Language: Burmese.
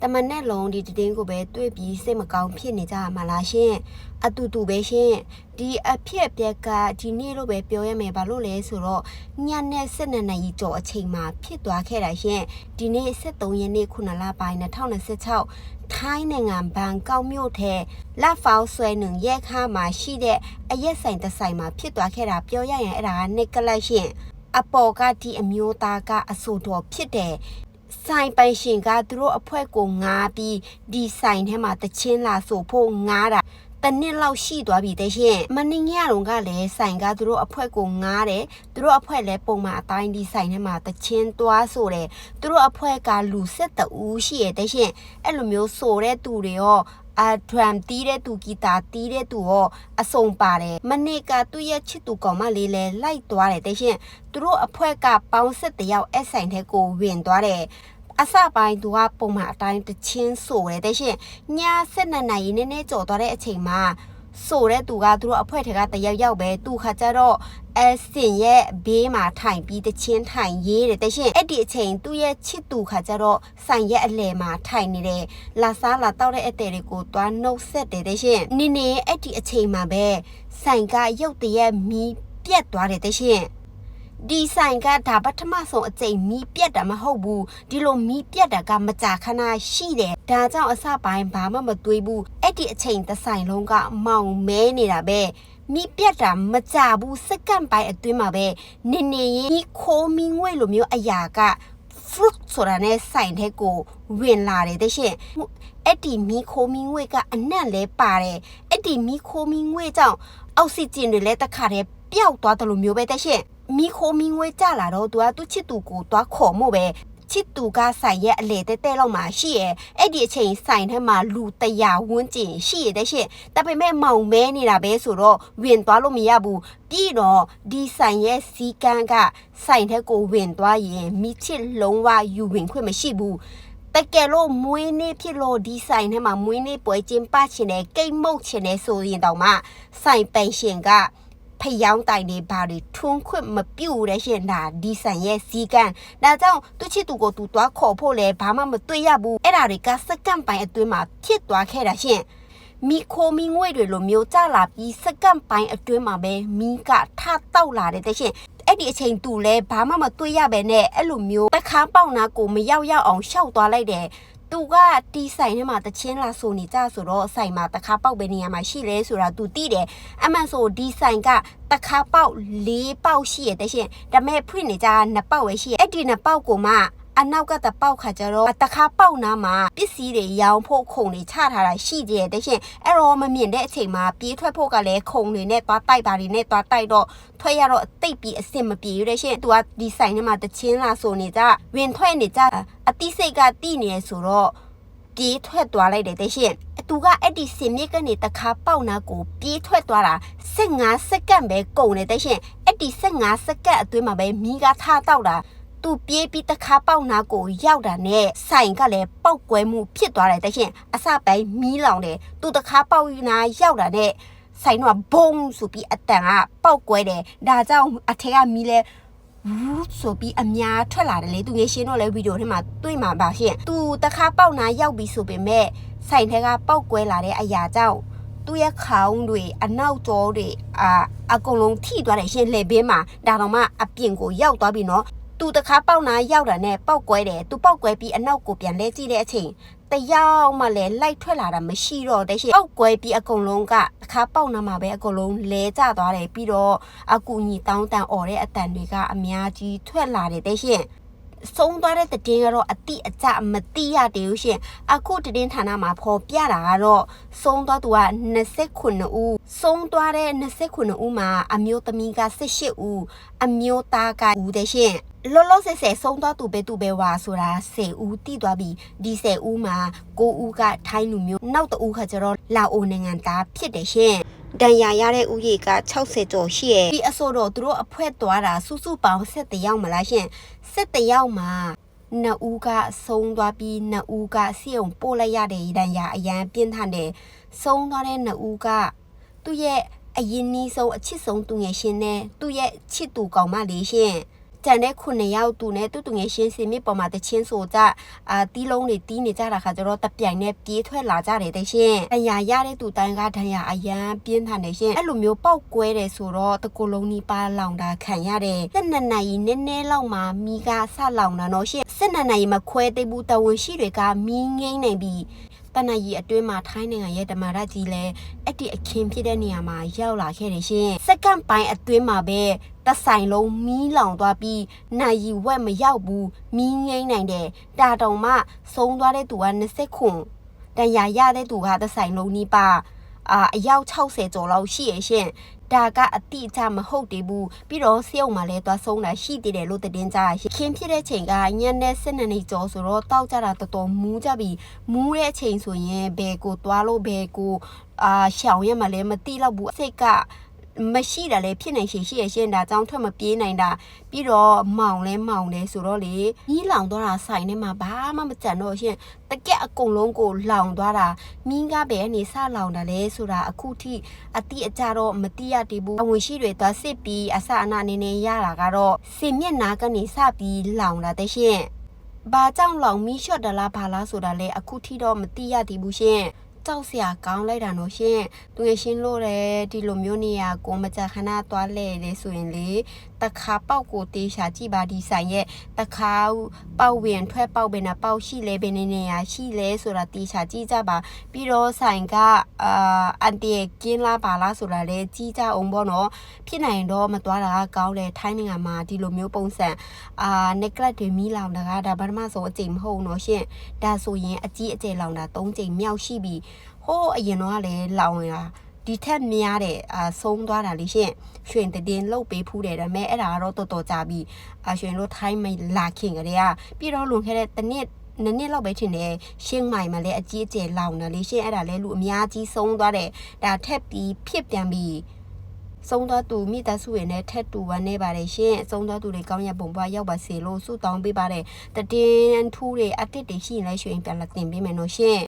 တမနဲ့လုံးဒီတင်းကိုပဲတွေ့ပြီးစိတ်မကောင်းဖြစ်နေကြမှာလားရှင်အတူတူပဲရှင်ဒီအဖြစ်ပြက်ကဒီနေ့လို့ပဲပြောရမယ်ဘာလို့လဲဆိုတော့ညနဲ့7နှစ်ကြီးကျော်အချိန်မှာဖြစ်သွားခဲ့တာရှင်ဒီနေ့73ရက်နေ့9လပိုင်း2026ထိုင်းနိုင်ငံဘန်ကောက်မြို့ထဲလက်ဖောက်ဆွဲနှုံရဲခါမှာရှိတဲ့အရက်ဆိုင်တစ်ဆိုင်မှာဖြစ်သွားခဲ့တာပြောရရင်အဲ့ဒါကနိကလတ်ရှင်အပေါ်ကဒီအမျိုးသားကအဆိုတော်ဖြစ်တယ်ဆိုင်ပိုင်ရှင်ကသူတို့အဖွဲ့ကိုငားပြီးဒီဆိုင်ထဲမှာတချင်းလာဆိုဖို့ငားတာတနစ်လောက်ရှိသွားပြီတဲ့ရှင်မင်းညတော့ကလည်းဆိုင်ကသူတို့အဖွဲ့ကိုငားတယ်သူတို့အဖွဲ့လည်းပုံမှန်အတိုင်းဒီဆိုင်ထဲမှာတချင်းသွားဆိုတယ်သူတို့အဖွဲ့ကလူ7ဦးရှိရတဲ့ရှင်အဲ့လိုမျိုးဆိုတဲ့သူတွေရောဒရမ်တီးတဲ့သူဂီတာတီးတဲ့သူရောအစုံပါတယ်မနေ့ကသူ့ရဲ့ချစ်သူကောင်မလေးလဲလိုက်သွားတယ်တဲ့ရှင်သူတို့အဖွဲ့ကပေါင်း7ယောက်အဆိုင်ထဲကိုဝင်သွားတယ်အစပိုင်းသူကပုံမှန်အတိုင်းတချင်းဆိုတယ်တဲ့ရှင်ည7နာရီနည်းနည်းကြော်သွားတဲ့အချိန်မှာဆိုတဲ့သူကသူတို့အဖွဲ့ထဲကတယောက်ယောက်ပဲသူခါကြတော့စင်ရဲ့ဘေးမှာထိုင်ပြီးတချင်းထိုင်ရေးတယ်တဲ့ရှင်အဲ့ဒီအချိန်သူ့ရဲ့ချစ်သူခါကြတော့ဆိုင်ရဲ့အလယ်မှာထိုင်နေတယ်လာစားလာတောက်တဲ့အတဲတွေကိုတွားနှုတ်ဆက်တယ်တဲ့ရှင်နင်းနေအဲ့ဒီအချိန်မှာပဲဆိုင်ကရုတ်တရက်မီးပြတ်သွားတယ်တဲ့ရှင်ဒီဆိုင်ကဒါပထမဆုံးအကြိမ်မီးပြတ်တာမဟုတ်ဘူးဒီလိုမီးပြတ်တာကမကြာခဏရှိတယ်ဒါကြောင့်အစပိုင်းဘာမှမတွေးဘူးအဲ့ဒီအချိန်တစ်ဆိုင်လုံးကမောင်မဲနေတာပဲမီးပြတ်တာမကြာဘူးစက္ကန့်ပိုင်းအတွင်းမှာပဲနင်းနေရင်ခိုးမီးငွေလိုမျိုးအရာက fruit ဆိုတာနဲ့ဆိုင်တဲ့ကိုဝင်လာတယ်တဲ့ရှင်အဲ့ဒီမီးခိုးမီးငွေကအနက်လဲပါတယ်အဲ့ဒီမီးခိုးမီးငွေကြောင့်အောက်ဆီဂျင်တွေလည်းတခါတည်းပျောက်သွားတယ်လို့မျိုးပဲတဲ့ရှင်မီခိုမီငွေကြလာတော့သူကသူ့ချစ်သူကိုတွားခေါ်မို့ပဲချစ်သူကဆိုင်ရဲ့အလေတဲ့လောက်မှာရှိရဲ့အဲ့ဒီအချိန်ဆိုင်ထဲမှာလူ100ဝန်းကျင်ရှိရတဲ့ရှင်ဒါပေမဲ့မောင်မဲနေတာပဲဆိုတော့ဝင်သွားလို့မရဘူးပြီးတော့ဒီဆိုင်ရဲ့စီကန်းကဆိုင်ထဲကိုဝင်သွားရင်မိချစ်လုံးဝယူဝင်ခွင့်မရှိဘူးတကယ်လို့မွေးနေ့ဖြစ်လို့ဒီဆိုင်ထဲမှာမွေးနေ့ပွဲကျင်းပချင်တယ်ကိတ်မုတ်ချင်တယ်ဆိုရင်တော့မှဆိုင်ပိုင်ရှင်ကဖျောင်းတိုင်တွေဘာတွေထွန်းခွင့်မပြုတ်တဲ့ရှင်ဒါဒီဆိုင်ရဲ့စီကန်းဒါကြောင့်သူချစ်သူကိုသူတွားခေါ်ဖို့လဲဘာမှမတွေ့ရဘူးအဲ့ဒါတွေကစက္ကန့်ပိုင်းအတွင်းမှာဖြစ်သွားခဲ့တာရှင်မီခိုမီငွေတွေလိုမျိုးကြလာပြီးစက္ကန့်ပိုင်းအတွင်းမှာပဲမီကထတောက်လာတဲ့ရှင်အဲ့ဒီအချိန်သူလဲဘာမှမတွေ့ရပဲနဲ့အဲ့လိုမျိုးတခါပေါက်နာကိုမရောက်အောင်ရှောက်သွားလိုက်တယ်သူကတီးဆိုင်ထဲမှာတချင်းလာဆိုနေကြဆိုတော့ဆိုင်မှာတခါပေါက်ပဲနေရာမှာရှိလဲဆိုတာသူသိတယ်အမှန်ဆိုဒီဆိုင်ကတခါပေါက်4ပေါက်ရှိရတဲ့ရှင်ဒါပေမဲ့ဖွင့်နေကြ2ပေါက်ပဲရှိရအဲ့ဒီ2ပေါက်ကိုမှအနောက်ကတပေါက်ခါကြတော့တခါပေါက်နာမှာပစ္စည်းတွေရောင်းဖို့ခုံတွေချထားတာရှိကြတဲ့ရှင်အဲ့တော့မမြင်တဲ့အချိန်မှာပြေးထွက်ဖို့ကလည်းခုံတွေနဲ့သွားတိုက်တာတွေနဲ့သွားတိုက်တော့ထွက်ရတော့အသိပ်ပြီးအဆင်မပြေရတဲ့ရှင်သူကဒီဆိုင်ထဲမှာတချင်းလာဆိုနေကြဝင်ထွက်နေကြအတိစိတ်ကတိနေရဆိုတော့ပြေးထွက်သွားလိုက်တယ်တဲ့ရှင်သူကအဲ့ဒီစင်မြစ်ကနေတခါပေါက်နာကိုပြေးထွက်သွားတာ15စက္ကန့်ပဲကုန်တယ်တဲ့ရှင်အဲ့ဒီ15စက္ကန့်အတွင်းမှာပဲမီးကထတောက်တာသူပြေးပြီးတခါပေါက်နာကိုရောက်တာနဲ့ဆိုင်ကလည်းပောက်ကွဲမှုဖြစ်သွားတယ်တဲ့ရှင်အစပိုင်းမီးလောင်တယ်သူတခါပေါက်နာရောက်တာနဲ့ဆိုင်တော့ဘုံဆိုပြီးအတန်ကပောက်ကွဲတယ်ဒါကြောင့်အထက်ကမီးလဲဝူးဆိုပြီးအများထွက်လာတယ်လေသူငယ်ရှင်းတော့လဲဗီဒီယိုထဲမှာတွေ့မှာပါရှင်သူတခါပေါက်နာရောက်ပြီးဆိုပေမဲ့ဆိုင်ထဲကပောက်ကွဲလာတဲ့အရာကြောင့်သူ့ရဲ့ခေါင်းတွေအနောက်ကျောတွေအကုန်လုံးထိသွားတယ်ရှင်လေဘေးမှာဒါတော့မှအပြင်ကိုရောက်သွားပြီနော်သူတခါပေါက်နာရောက်တာနဲ့ပောက်ကွဲတယ်သူပောက်ကွဲပြီးအနောက်ကိုပြန်လဲကြည့်တဲ့အချိန်တယောက်မှလည်းလိုက်ထွက်လာတာမရှိတော့တဲ့ရှင်ပောက်ကွဲပြီးအကုန်လုံးကတခါပေါက်နာမှာပဲအကုန်လုံးလဲကျသွားတယ်ပြီးတော့အကူညီတောင်းတန်អော်တဲ့အတန်တွေကအများကြီးထွက်လာတယ်တဲ့ရှင်ဆုံးသွားတဲ့တင်ကတော့အတိအကျမသိရသေးဘူးရှင်အခုတင်ဌာနမှာဖော်ပြတာကတော့ဆုံးသွားသူက29ဦးဆုံးသွားတဲ့29ဦးမှာအမျိုးသမီးက18ဦးအမျိုးသားကဦးတဲ့ရှင်လောလောဆယ်ဆုံးသွားသူပဲဝါဆိုတာ10ဦးတိသွားပြီဒီ10ဦးမှာ9ဦးကထိုင်းလူမျိုးနောက်တဦးခါကျတော့လာအိုနိုင်ငံသားဖြစ်တယ်ရှင်ဒဏ်ရာရတဲ့ဦးရေက60ကျော်ရှိရဲ့ဒီအဆိုတော့သူတို့အဖွဲ့သွားတာစုစုပေါင်း7ယောက်မလားရှင်7ယောက်မှာ2ဦးကဆုံးသွားပြီး2ဦးကစီအောင်ပို့လိုက်ရတဲ့ဒဏ်ရာအရန်ပြင်းထန်တယ်ဆုံးသွားတဲ့2ဦးကသူ့ရဲ့အရင်နီးဆုံးအချစ်ဆုံးသူငယ်ရှင်နဲ့သူ့ရဲ့ချစ်သူကောင်မလေးရှင် ကျန်တဲ့ခုနှစ်ယောက်သူနဲ့တူငယ်ချင်းစီမိပေါ်မှာတချင်းဆိုကြတီးလုံးတွေတီးနေကြတာခါကျတော့တပြိုင်နဲ့ပြေးထွက်လာကြတယ်တဲ့ရှင်။တရားရတဲ့သူတိုင်းကတရားအရန်ပြင်းထန်နေရှင်။အဲ့လိုမျိုးပေါက်ကွဲတယ်ဆိုတော့တကူလုံးနီးပါလောင်တာခံရတယ်။12နာရီနည်းနည်းလောက်မှမီးကဆလောင်တာနော်ရှင်။12နာရီမခွဲသေးဘူးတဝန်ရှိတွေကမီးငိမ့်နေပြီ။တနအီအတွင်းမှာထိုင်းနိုင်ငံရဲ့ဓမ္မရကြီးလဲအဲ့ဒီအခင်းဖြစ်တဲ့နေရာမှာရောက်လာခဲ့တယ်ရှင်စက္ကန့်ပိုင်းအတွင်းမှာပဲတဆိုင်လုံးမီးလောင်သွားပြီးနိုင်ရီဝက်မရောက်ဘူးမီးငိမ့်နိုင်တယ်တာတောင်မှဆုံးသွားတဲ့သူက20ခုတန်ရာရတဲ့သူကတဆိုင်လုံးနီးပါအယောက်60ကျော်လောက်ရှိရဲ့ရှင်ဒါကအတိအကျမဟုတ်သေးဘူးပြီးတော့စေုံမှာလဲသွားဆုံးတာရှိသေးတယ်လို့တင်ကြရခင်းဖြစ်တဲ့ချိန်ကညနေ7နာရီကျော်ဆိုတော့တောက်ကြတာတော်တော်မူးကြပြီမူးတဲ့ချိန်ဆိုရင်ဘယ်ကိုသွားလို့ဘယ်ကိုရှောင်ရမှလည်းမတိတော့ဘူးစိတ်ကမရှိတာလေဖြစ်နေရှိရရှင်ဒါကြောင့်ထွက်မပြေးနိုင်တာပြီးတော့မောင်လဲမောင်လဲဆိုတော့လေကြီးလောင်သွားတာဆိုင်ထဲမှာဘာမှမကြံတော့ရှင်တကက်အကုန်လုံးကိုလောင်သွားတာမင်းကပဲအနေဆလောင်တာလဲဆိုတာအခုထိအတိအကျတော့မတိရသေးဘူးအဝင်ရှိတွေသွားစစ်ပြီးအစအနအနေနဲ့ရတာကတော့စင်မျက်နာကနေစပြီးလောင်တာတဲ့ရှင်ဘာကြောင့်လောင်မီးလျှော့တလားဘာလားဆိုတာလဲအခုထိတော့မတိရသေးဘူးရှင်ကြောက်စရာကောင်းလိုက်တာနော်ရှင်သူရရှင်းလို့တယ်ဒီလိုမျိုးနေရာကိုမကြခဏသွားလဲလေဆိုရင်လေတခါပေါက်ကိုတေးရှာကြည့်ပါဒီဆိုင်ရဲ့တခါပေါက်ဝင်ထွက်ပေါက်ပဲနာပေါက်ရှိလဲဘယ်နေရာရှိလဲဆိုတာတေးရှာကြည့်ကြပါပြီးတော့ဆိုင်ကအန်တီကင်းလာပါလားဆိုတာလေကြည့်ကြအောင်ပေါ့နော်ဖြစ်နိုင်တော့မသွားတာကောင်းတယ်ထိုင်းနိုင်ငံမှာဒီလိုမျိုးပုံစံneglect တွေမိလောင်တာကဒါဘာမှဆိုအချိန်မဟုတ်နော်ရှင်ဒါဆိုရင်အကြီးအကျယ်လောင်တာ3ချိန်မြောက်ရှိပြီဟိုးအရင်တော့လည်းလောင်ရဒီထက်များတဲ့ဆုံးသွားတာလေးရှင်ရွှင်တင်လုတ်ပေးဖူးတယ်ဒါပေမဲ့အဲ့ဒါကတော့တော်တော်ကြာပြီရွှင်တို့ထိုင်းမလာခင်ကတည်းကပြီးတော့လွန်ခဲ့တဲ့တစ်နှစ်လောက်ပဲထင်တယ်ရှင်းမိုင်မှာလည်းအကြီးအကျယ်လောင်တာလေးရှင်အဲ့ဒါလည်းလူအများကြီးဆုံးသွားတယ်ဒါထက်ပြီးဖြစ်ပြန်ပြီးဆုံးသွားသူမိသားစုဝင်နဲ့ထက်တူဝမ်းနေပါတယ်ရှင်ဆုံးသွားသူတွေကောင်းရပုံပွားရောက်ပါစေလို့ဆုတောင်းပေးပါတယ်တည်င်းထူးတွေအတစ်တွေရှိရင်လည်းရွှင်ပြန်လာတင်ပေးမယ်နော်ရှင်